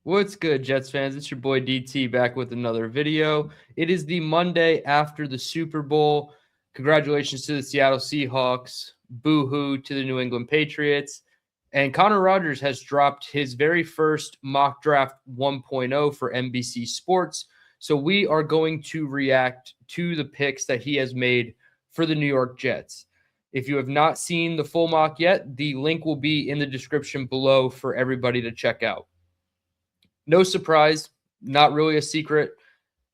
What's good, Jets fans? It's your boy DT back with another video. It is the Monday after the Super Bowl. Congratulations to the Seattle Seahawks. Boo-hoo to the New England Patriots. And Connor Rogers has dropped his very first mock draft 1.0 for NBC Sports. So we are going to react to the picks that he has made for the New York Jets. If you have not seen the full mock yet, the link will be in the description below for everybody to check out. No surprise, not really a secret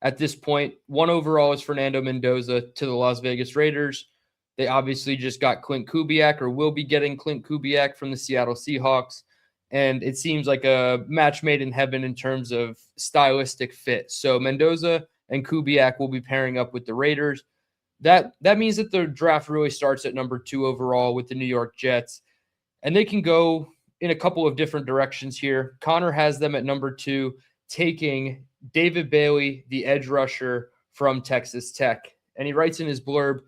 at this point. One overall is Fernando Mendoza to the Las Vegas Raiders. They obviously just got Clint Kubiak, or will be getting Clint Kubiak from the Seattle Seahawks. And it seems like a match made in heaven in terms of stylistic fit. So Mendoza and Kubiak will be pairing up with the Raiders. That means that the draft really starts at number 2 overall with the New York Jets. And they can go in a couple of different directions here. Connor has them at number 2, taking David Bailey, the edge rusher from Texas Tech. And he writes in his blurb,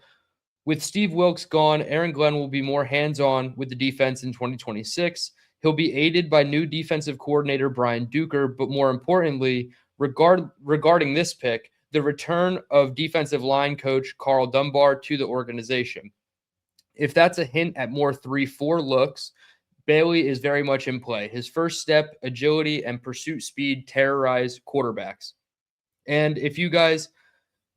with Steve Wilks gone, Aaron Glenn will be more hands-on with the defense in 2026. He'll be aided by new defensive coordinator Brian Duker, but more importantly, regarding this pick, the return of defensive line coach Carl Dunbar to the organization. If that's a hint at more 3-4 looks, Bailey is very much in play. His first step, agility, and pursuit speed terrorize quarterbacks. And if you guys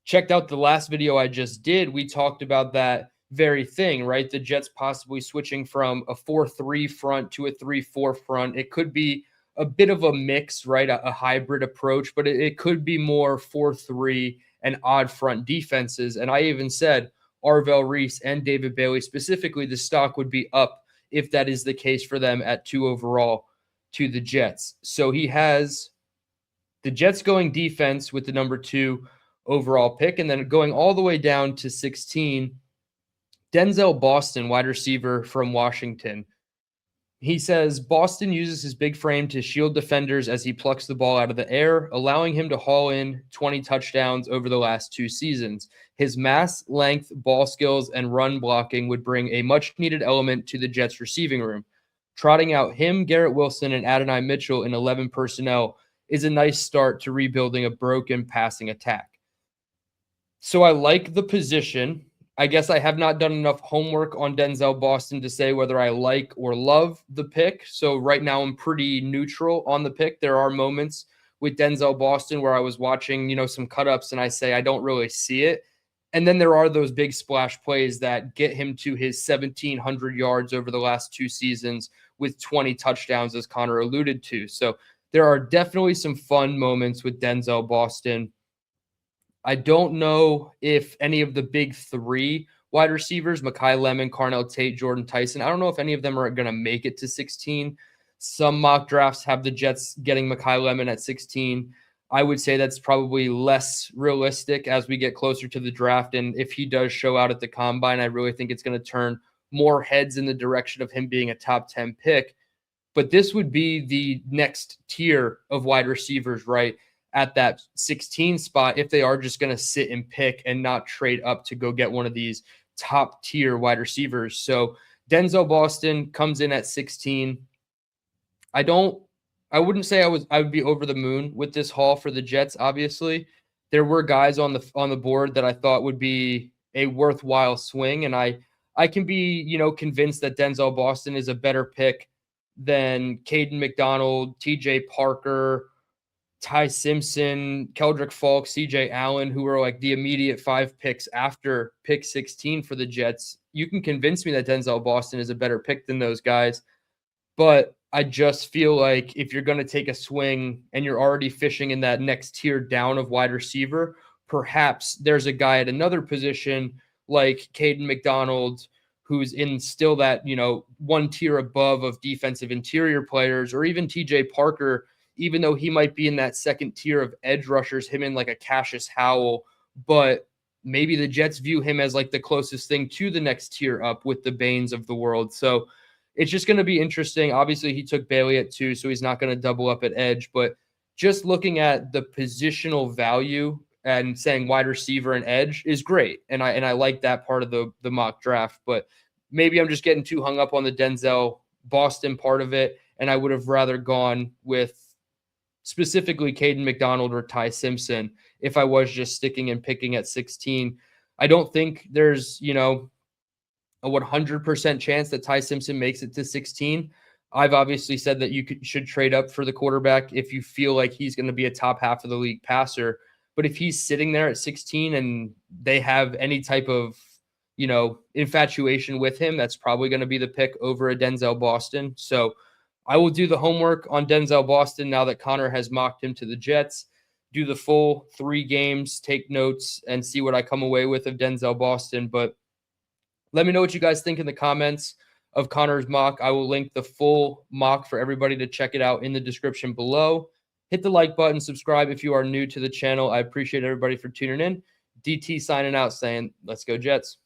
checked out the last video I just did, we talked about that very thing, right? The Jets possibly switching from a 4-3 front to a 3-4 front. It could be a bit of a mix, right? A hybrid approach, but it could be more 4-3 and odd front defenses. And I even said Arvell Reese and David Bailey specifically, the stock would be up if that is the case for them at 2 overall to the Jets. So he has the Jets going defense with the number 2 overall pick, and then going all the way down to 16, Denzel Boston, wide receiver from Washington. He says Boston uses his big frame to shield defenders as he plucks the ball out of the air, allowing him to haul in 20 touchdowns over the last 2 seasons. His mass, length, ball skills, and run blocking would bring a much-needed element to the Jets' receiving room. Trotting out him, Garrett Wilson, and Adonai Mitchell in 11 personnel is a nice start to rebuilding a broken passing attack. So I like the position. I guess I have not done enough homework on Denzel Boston to say whether I like or love the pick. So right now I'm pretty neutral on the pick. There are moments with Denzel Boston where I was watching, some cut-ups and I say I don't really see it. And then there are those big splash plays that get him to his 1,700 yards over the last 2 seasons with 20 touchdowns, as Connor alluded to. So there are definitely some fun moments with Denzel Boston. I don't know if any of the big 3 wide receivers, Mekhi Lemon, Carnell Tate, Jordan Tyson, I don't know if any of them are going to make it to 16. Some mock drafts have the Jets getting Mekhi Lemon at 16. I would say that's probably less realistic as we get closer to the draft. And if he does show out at the combine, I really think it's going to turn more heads in the direction of him being a top 10 pick. But this would be the next tier of wide receivers, right? At that 16 spot, if they are just going to sit and pick and not trade up to go get one of these top tier wide receivers. So Denzel Boston comes in at 16. I wouldn't say I would be over the moon with this haul for the Jets. Obviously, there were guys on the board that I thought would be a worthwhile swing, and I can be, convinced that Denzel Boston is a better pick than Caden McDonald, TJ Parker, Ty Simpson, Keldrick Falk, CJ Allen, who were like the immediate 5 picks after pick 16 for the Jets. You can convince me that Denzel Boston is a better pick than those guys. But I just feel like if you're going to take a swing and you're already fishing in that next tier down of wide receiver, perhaps there's a guy at another position like Caden McDonald, who's in still that, one tier above of defensive interior players, or even TJ Parker, even though he might be in that second tier of edge rushers, him in like a Cassius Howell, but maybe the Jets view him as like the closest thing to the next tier up with the Baines of the world. So it's just going to be interesting. Obviously, he took Bailey at 2, so he's not going to double up at edge, but just looking at the positional value and saying wide receiver and edge is great. And I like that part of the mock draft, but maybe I'm just getting too hung up on the Denzel Boston part of it. And I would have rather gone with specifically Caden McDonald or Ty Simpson, if I was just sticking and picking at 16. I don't think there's, a 100% chance that Ty Simpson makes it to 16. I've obviously said that you should trade up for the quarterback if you feel like he's going to be a top half of the league passer. But if he's sitting there at 16 and they have any type of, infatuation with him, that's probably going to be the pick over a Denzel Boston. So I will do the homework on Denzel Boston now that Connor has mocked him to the Jets. Do the full 3 games, take notes, and see what I come away with of Denzel Boston. But let me know what you guys think in the comments of Connor's mock. I will link the full mock for everybody to check it out in the description below. Hit the like button, subscribe if you are new to the channel. I appreciate everybody for tuning in. DT signing out saying, let's go Jets.